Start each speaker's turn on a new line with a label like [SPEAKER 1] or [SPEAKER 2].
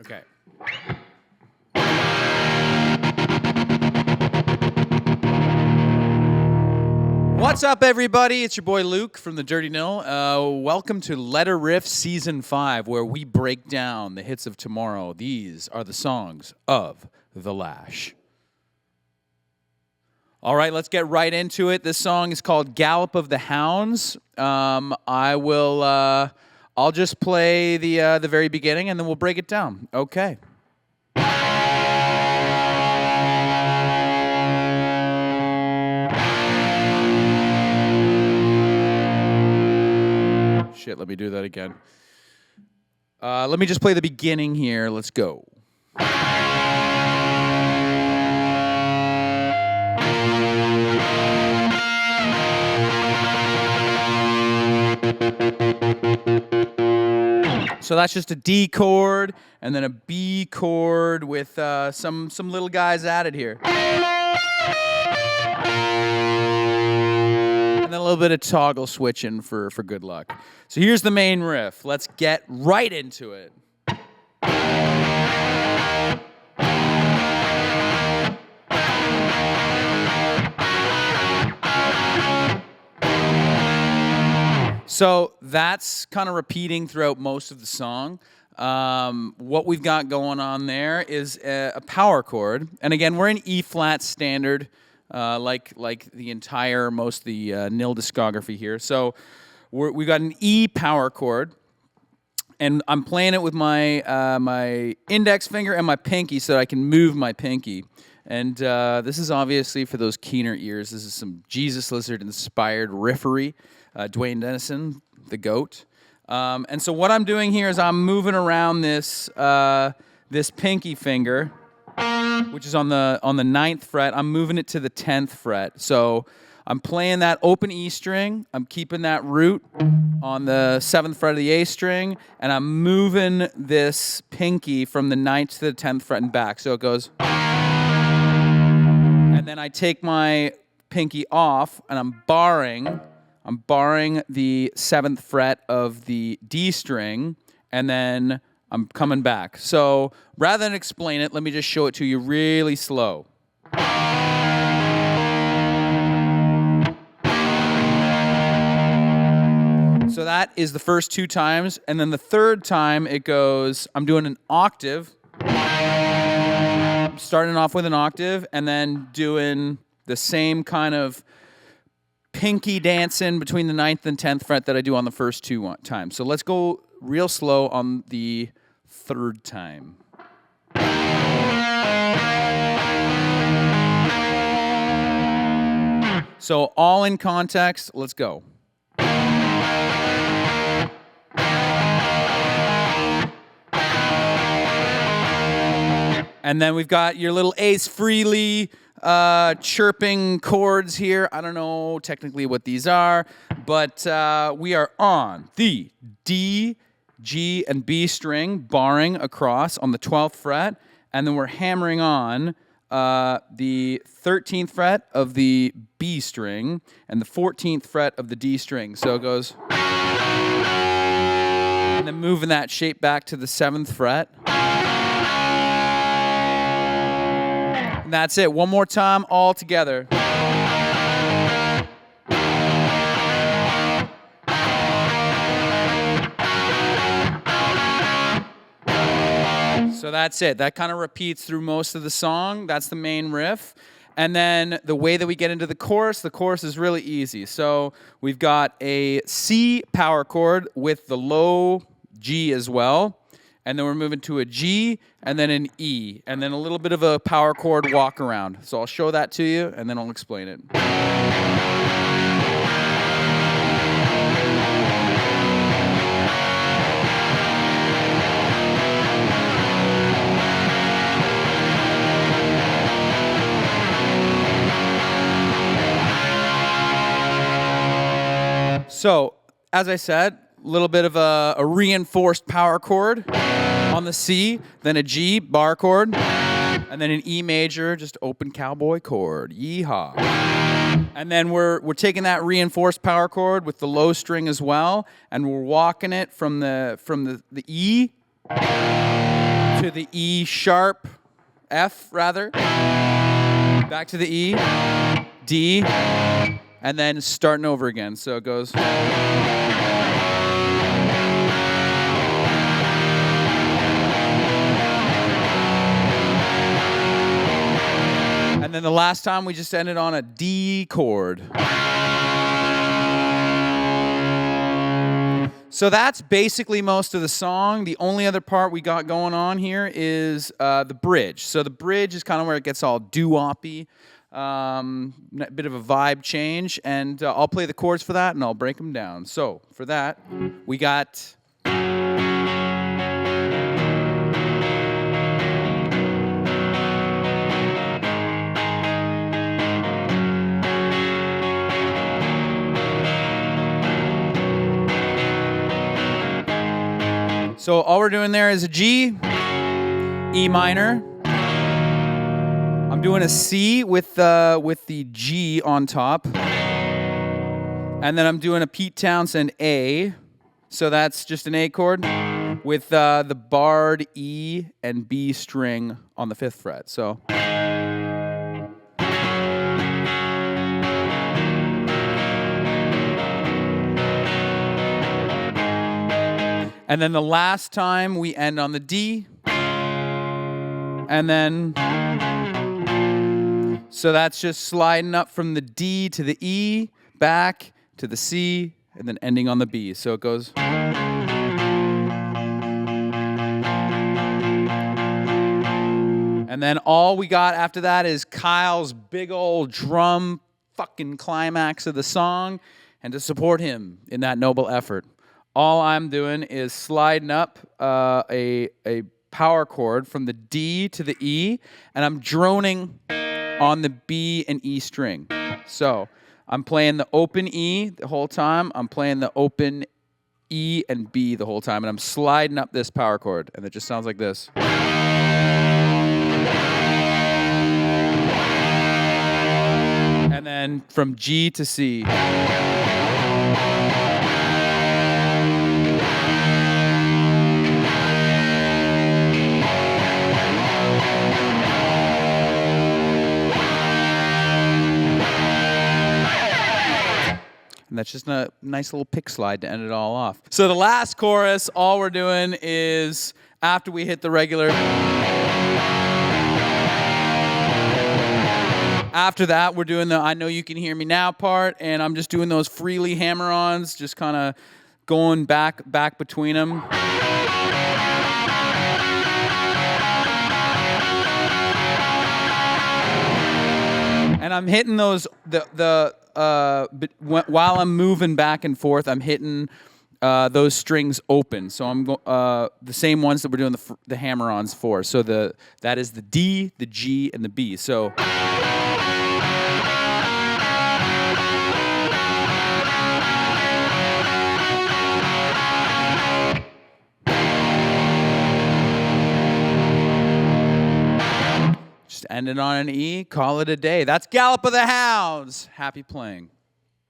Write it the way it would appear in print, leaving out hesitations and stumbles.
[SPEAKER 1] Okay. What's up, everybody? It's your boy Luke from the Dirty Nil. Welcome to Letter Riff Season 5, where we break down the hits of tomorrow. These are the songs of the Lash. All right, let's get right into it. This song is called Gallop of the Hounds. I'll just play the very beginning, and then we'll break it down. Okay. Shit, let me do that again. Let me just play the beginning here. Let's go. So that's just a D chord and then a B chord with some little guys added here. And then a little bit of toggle switching for good luck. So here's the main riff. Let's get right into it. So that's kind of repeating throughout most of the song. What we've got going on there is a power chord. And again, we're in E-flat standard, like the entire, most of the Nil discography here. So we've got an E power chord. And I'm playing it with my my index finger and my pinky so that I can move my pinky. And this is obviously for those keener ears. This is some Jesus Lizard-inspired riffery. Dwayne Dennison, the GOAT. And so what I'm doing here is I'm moving around this this pinky finger, which is on the 9th fret. I'm moving it to the 10th fret. So I'm playing that open E string. I'm keeping that root on the 7th fret of the A string, and I'm moving this pinky from the 9th to the 10th fret and back. So it goes. And then I take my pinky off, and I'm barring the 7th fret of the D string, and then I'm coming back. So rather than explain it, let me just show it to you really slow. So that is the first 2 times, and then the 3rd time it goes, I'm doing an octave. I'm starting off with an octave, and then doing the same kind of pinky dancing between the 9th and 10th fret that I do on the first 2 times. So let's go real slow on the 3rd time. So all in context, let's go. And then we've got your little Ace Frehley chirping chords here. I don't know technically what these are, but we are on the D, G, and B string, barring across on the 12th fret, and then we're hammering on the 13th fret of the B string and the 14th fret of the D string. So it goes, and then moving that shape back to the 7th fret. That's it. One more time, all together. So that's it. That kind of repeats through most of the song. That's the main riff. And then the way that we get into the chorus is really easy. So we've got a C power chord with the low G as well. And then we're moving to a G, and then an E, and then a little bit of a power chord walk around. So I'll show that to you, and then I'll explain it. So, as I said, a little bit of a reinforced power chord on the C, then a G bar chord, and then an E major, just open cowboy chord. Yeehaw. And then we're taking that reinforced power chord with the low string as well, and we're walking it from the E to the E sharp, F rather, back to the E, D, and then starting over again. So it goes. And then the last time we just ended on a D chord. So that's basically most of the song. The only other part we got going on here is the bridge. So the bridge is kind of where it gets all doo-woppy, bit of a vibe change, and I'll play the chords for that and I'll break them down. So for that, we got... So all we're doing there is a G, E minor. I'm doing a C with the G on top. And then I'm doing a Pete Townsend A. So that's just an A chord with the barred E and B string on the 5th fret. So... And then the last time we end on the D. And then, so that's just sliding up from the D to the E, back to the C, and then ending on the B. So it goes. And then all we got after that is Kyle's big old drum fucking climax of the song. And to support him in that noble effort, all I'm doing is sliding up a power chord from the D to the E, and I'm droning on the B and E string. So I'm playing the open E the whole time. I'm playing the open E and B the whole time, and I'm sliding up this power chord, and it just sounds like this. And then from G to C. And that's just a nice little pick slide to end it all off. So the last chorus, all we're doing is, after we hit the regular... After that, we're doing the I Know You Can Hear Me Now part, and I'm just doing those freely hammer-ons, just kind of going back between them. And I'm hitting those, while I'm moving back and forth, I'm hitting those strings open. So I'm the same ones that we're doing the hammer-ons for. So that is the D, the G, and the B. So... Just end it on an E, call it a day. That's Gallop of the Hounds. Happy playing.